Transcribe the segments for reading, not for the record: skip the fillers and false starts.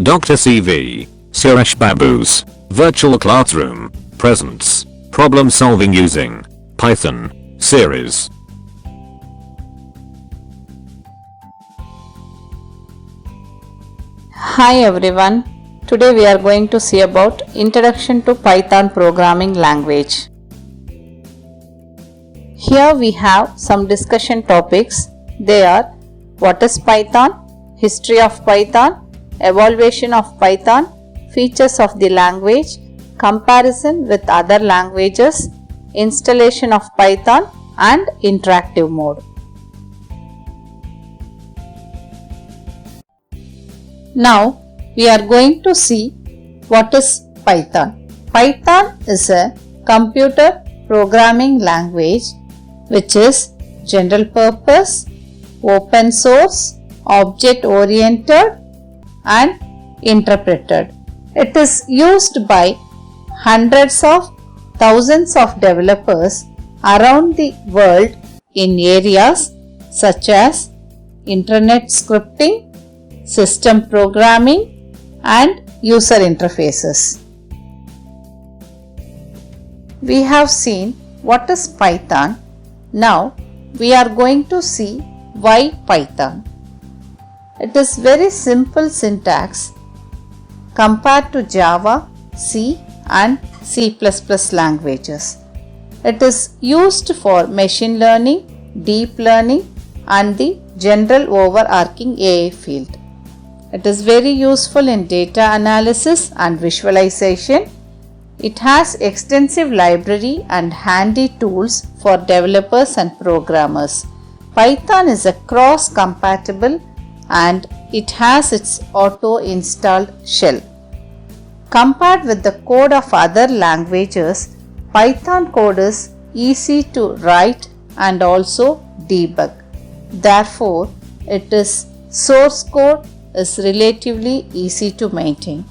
Dr. CV Suresh Babu's Virtual Classroom presents Problem Solving Using Python series. Hi everyone, today we are going to see about Introduction to Python Programming Language. Here we have some discussion topics. They are: what is Python, history of Python, evaluation of Python, features of the language, comparison with other languages, installation of Python, and interactive mode. Now we are going to see what is Python. Python is a computer programming language which is general purpose, open source, object oriented and interpreted. It is used by hundreds of thousands of developers around the world in areas such as internet scripting, system programming and user interfaces. We have seen what is Python. Now we are going to see why Python. It is very simple syntax compared to Java, C and C++ languages. It is used for machine learning, deep learning and the general overarching AI field. It is very useful in data analysis and visualization. It has extensive library and handy tools for developers and programmers. Python is a cross-compatible and it has its auto-installed shell. Compared with the code of other languages, Python code is easy to write and also debug. Therefore, its source code is relatively easy to maintain.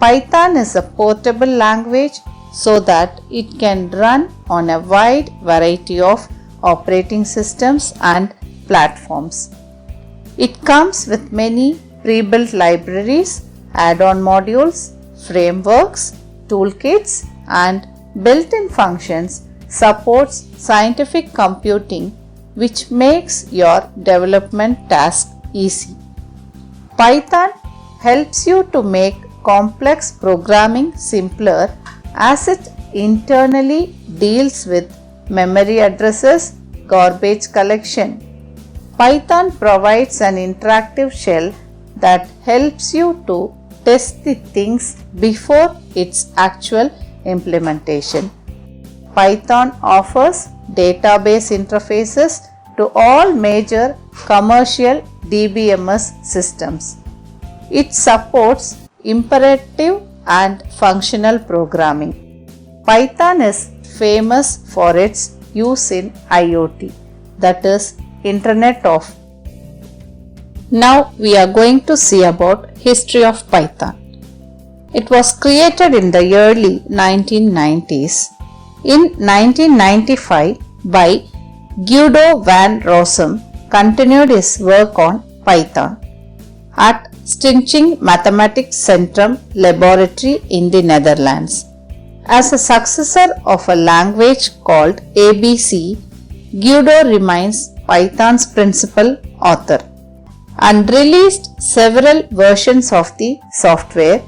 Python is a portable language so that it can run on a wide variety of operating systems and platforms. It comes with many pre-built libraries, add-on modules, frameworks, toolkits and built-in functions. Supports scientific computing which makes your development task easy. Python helps you to make complex programming simpler as it internally deals with memory addresses, garbage collection. Python provides an interactive shell that helps you to test the things before its actual implementation. Python offers database interfaces to all major commercial DBMS systems. It supports imperative and functional programming. Python is famous for its use in IoT, that is Internet of. Now we are going to see about history of Python. It was created in the early 1990s. In 1995 by Guido van Rossum continued his work on Python at Stichting Mathematics Centrum Laboratory in the Netherlands. As a successor of a language called ABC, Guido remains Python's principal author and released several versions of the software.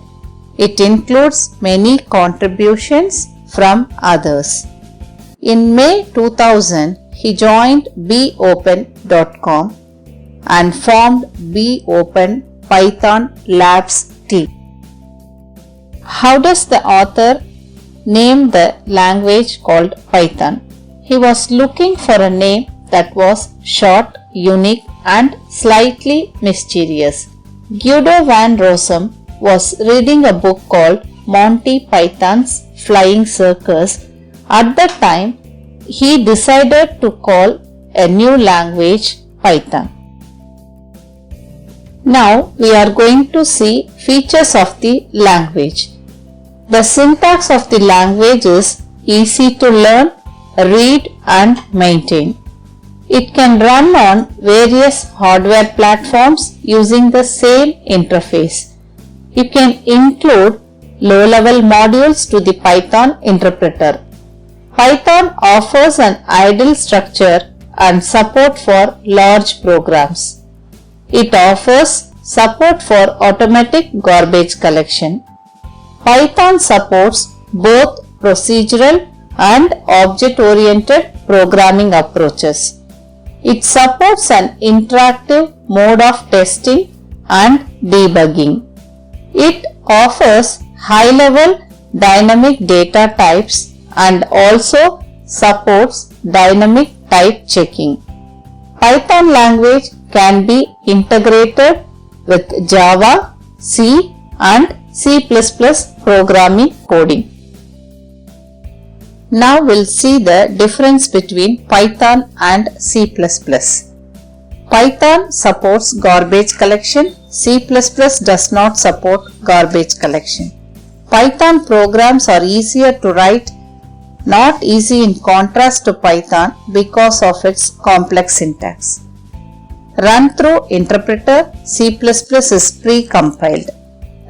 It includes many contributions from others. In May 2000, he joined bopen.com and formed bopen Python Labs team. How does the author name the language called Python? He was looking for a name that was short, unique and slightly mysterious. Guido van Rossum was reading a book called Monty Python's Flying Circus. At that time, he decided to call a new language Python. Now we are going to see features of the language. The syntax of the language is easy to learn, read and maintain. It can run on various hardware platforms using the same interface. You can include low-level modules to the Python interpreter. Python offers an idle structure and support for large programs. It offers support for automatic garbage collection. Python supports both procedural and object-oriented programming approaches. It supports an interactive mode of testing and debugging. It offers high-level dynamic data types and also supports dynamic type checking. Python language can be integrated with Java, C and C++ programming coding. Now we'll see the difference between Python and C++. Python supports garbage collection. C++ does not support garbage collection. Python programs are easier to write, not easy in contrast to Python because of its complex syntax. Run-through interpreter C++ is pre-compiled.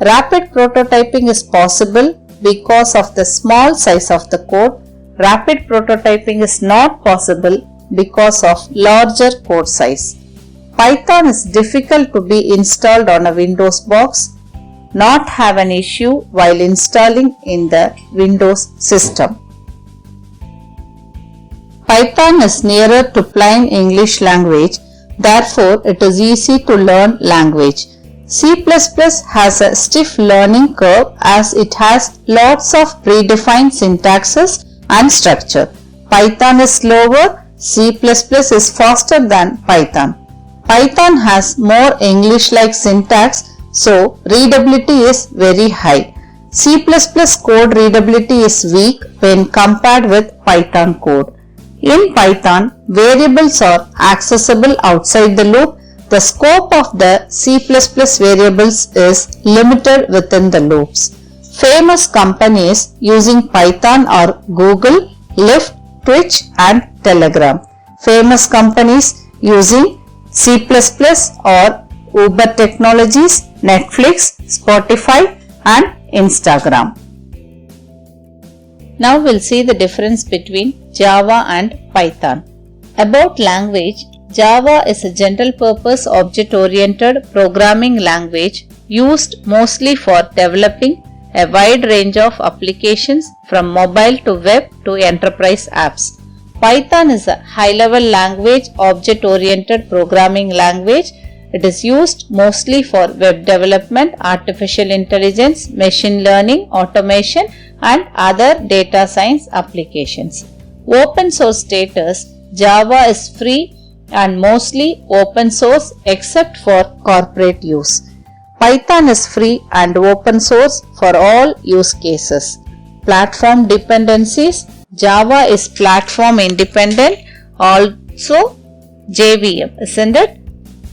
Rapid prototyping is possible because of the small size of the code. Rapid prototyping is not possible because of larger code size. Python is difficult to be installed on a Windows box, not have an issue while installing in the Windows system. Python is nearer to plain English language, therefore it is easy to learn language. C++ has a stiff learning curve as it has lots of predefined syntaxes and structure. Python is slower, C++ is faster than Python. Python has more English-like syntax, so readability is very high. C++ code readability is weak when compared with Python code. In Python, variables are accessible outside the loop. The scope of the C++ variables is limited within the loops. Famous companies using Python are Google, Lyft, Twitch and Telegram. Famous companies using C++ are Uber Technologies, Netflix, Spotify and Instagram. Now we'll see the difference between Java and Python. About language, Java is a general-purpose object-oriented programming language used mostly for developing a wide range of applications from mobile to web to enterprise apps. Python is a high-level language, object-oriented programming language. It is used mostly for web development, artificial intelligence, machine learning, automation and other data science applications. Open source status, Java is free and mostly open source except for corporate use. Python is free and open source for all use cases. Platform dependencies, Java is platform independent, also JVM, isn't it?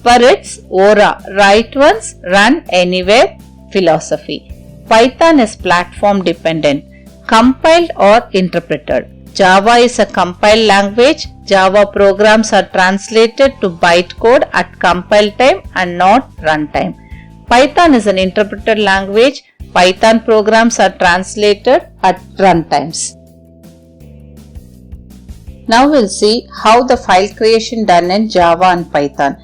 For its Aura, write once, run anywhere philosophy. Python is platform dependent, compiled or interpreted. Java is a compiled language. Java programs are translated to bytecode at compile time and not runtime. Python is an interpreted language. Python programs are translated at runtimes. Now we'll see how the file creation done in Java and Python.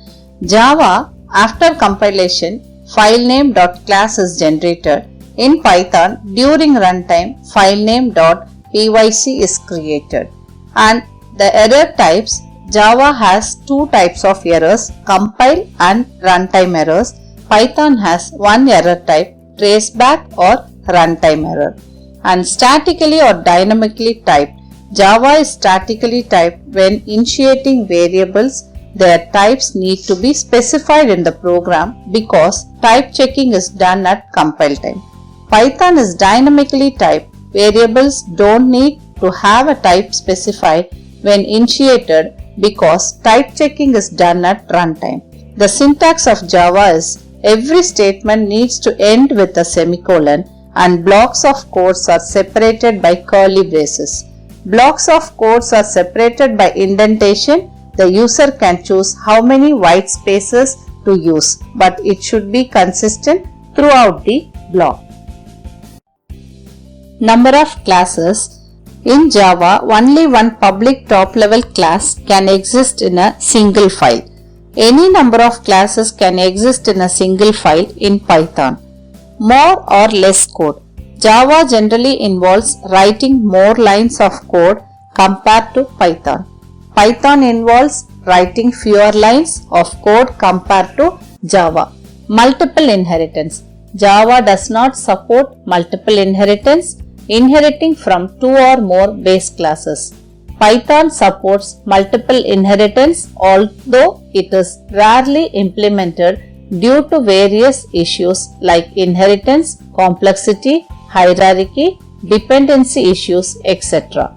Java, after compilation, filename.class is generated. In Python, during runtime, filename.pyc is created. And the error types, Java has two types of errors, compile and runtime errors. Python has one error type, traceback or runtime error. And statically or dynamically typed, Java is statically typed when initiating variables. Their types need to be specified in the program because type checking is done at compile time. Python is dynamically typed. Variables don't need to have a type specified when initiated because type checking is done at runtime. The syntax of Java is every statement needs to end with a semicolon and blocks of codes are separated by curly braces. Blocks of codes are separated by indentation. The user can choose how many white spaces to use, but it should be consistent throughout the block. Number of classes. In Java, only one public top-level class can exist in a single file. Any number of classes can exist in a single file in Python. More or less code. Java generally involves writing more lines of code compared to Python. Python involves writing fewer lines of code compared to Java. Multiple inheritance. Java does not support multiple inheritance, inheriting from two or more base classes. Python supports multiple inheritance, although it is rarely implemented due to various issues like inheritance, complexity, hierarchy, dependency issues, etc.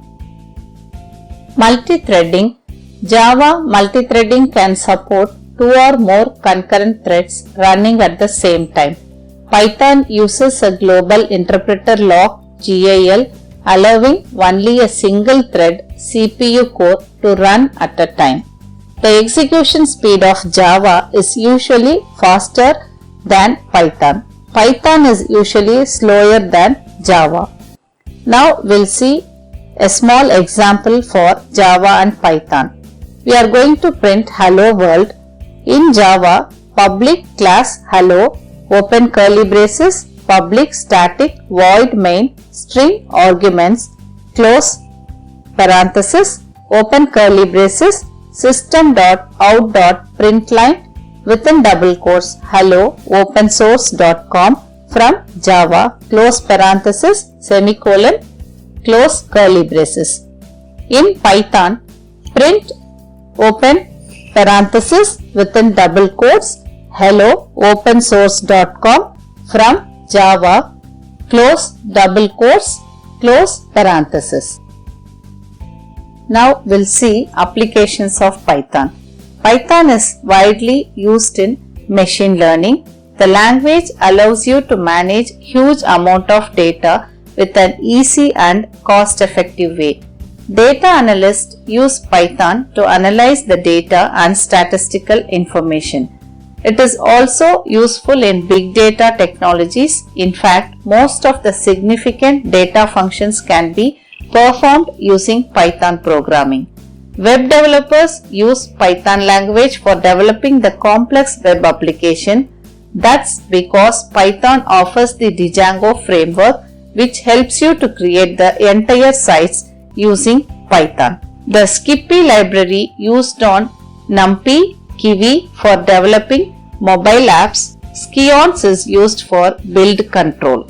Multithreading. Java multithreading can support two or more concurrent threads running at the same time. Python uses a global interpreter lock GIL, allowing only a single thread CPU core to run at a time. The execution speed of Java is usually faster than Python. Python is usually slower than Java. Now we'll see a small example for Java and Python. We are going to print hello world. In Java, public class hello, open curly braces, public static void main string arguments, close parenthesis, open curly braces, system.out.println within double quotes hello opensource.com from Java, close parenthesis, semicolon, close curly braces. In Python, print open parenthesis within double quotes hello opensource.com from Java, close double quotes, close parenthesis. Now we'll see applications of Python. Python is widely used in machine learning. The language allows you to manage huge amount of data with an easy and cost-effective way. Data analysts use Python to analyze the data and statistical information. It is also useful in big data technologies. In fact, most of the significant data functions can be performed using Python programming. Web developers use Python language for developing the complex web application. That's because Python offers the Django framework, which helps you to create the entire sites using Python. The Skippy library used on NumPy, Kiwi for developing mobile apps. Skions is used for build control.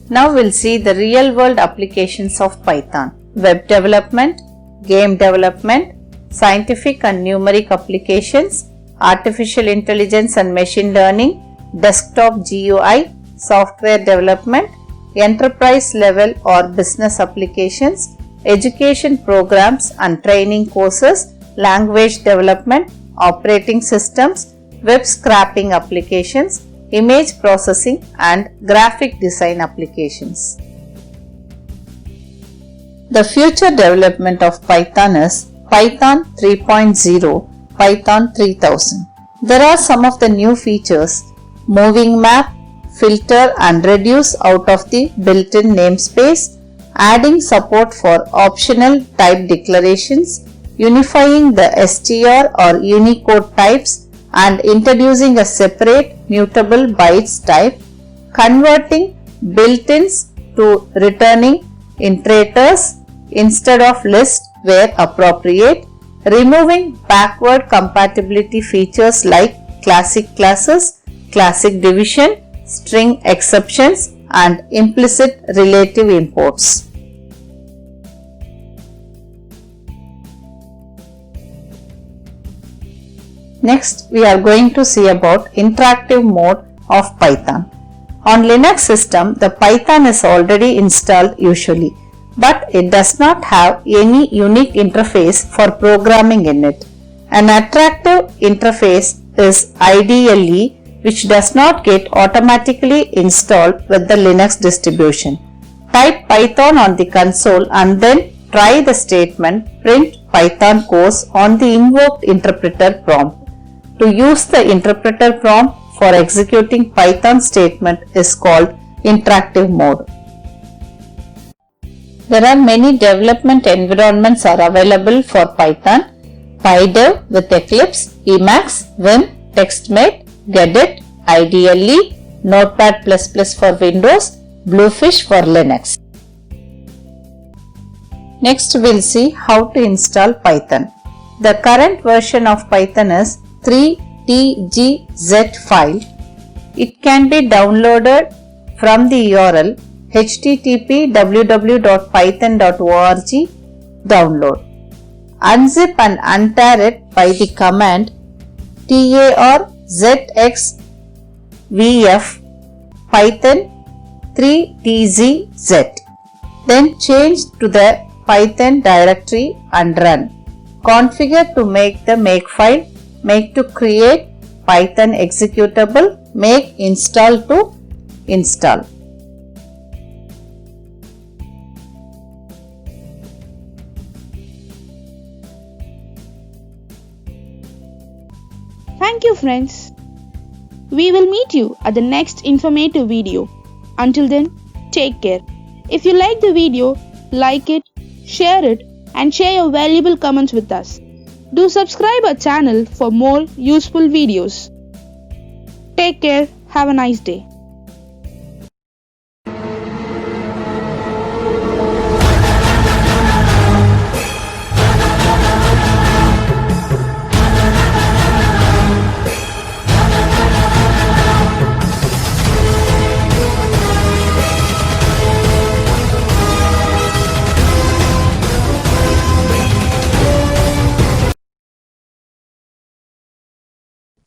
Now we'll see the real world applications of Python. Web development, game development, scientific and numeric applications, artificial intelligence and machine learning, desktop GUI, software development, enterprise level or business applications, education programs and training courses, language development, operating systems, web scraping applications, image processing and graphic design applications. The future development of Python is Python 3.0, Python 3000. There are some of the new features: moving map, filter and reduce out of the built-in namespace, adding support for optional type declarations, unifying the str or Unicode types and introducing a separate mutable bytes type, converting built-ins to returning iterators instead of list where appropriate, removing backward compatibility features like classic classes, classic division, string exceptions and implicit relative imports. Next, we are going to see about interactive mode of Python. On Linux system, the Python is already installed usually, but it does not have any unique interface for programming in it. An attractive interface is IDLE, which does not get automatically installed with the Linux distribution. Type Python on the console and then try the statement print Python course on the invoked interpreter prompt. to use the interpreter prompt for executing Python statement is called interactive mode. There are many development environments are available for Python: PyDev with Eclipse, Emacs, Vim, TextMate, Gedit, IDLE, Notepad++ for Windows, Bluefish for Linux. Next we'll see how to install Python. The current version of Python is 3tgz file. It can be downloaded from the URL http://www.python.org download. Unzip and untar it by the command tarzxvf python 3tgz. Then change to the Python directory and run. Configure to make the makefile, make to create Python executable, make install to install. Thank you, friends. We will meet you at the next informative video. Until then, take care. If you like the video, like it, share it, and share your valuable comments with us. Do subscribe our channel for more useful videos. Take care. Have a nice day.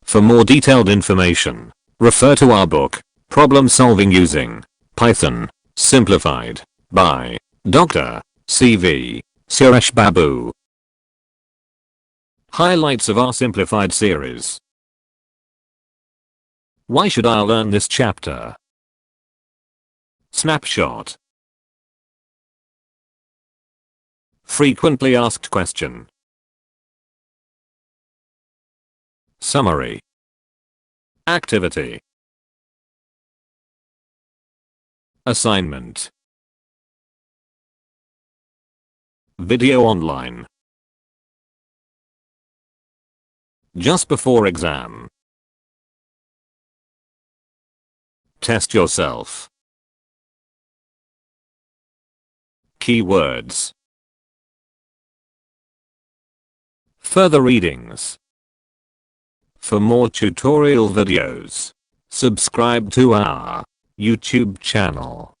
For more detailed information, refer to our book, Problem Solving Using Python, Simplified, by Dr. C.V. Suresh Babu. Highlights of our simplified series. Why should I learn this chapter? Snapshot. Frequently asked question. Summary. Activity. Assignment. Video online. Just before exam. Test yourself. Keywords. Further readings. For more tutorial videos, subscribe to our YouTube channel.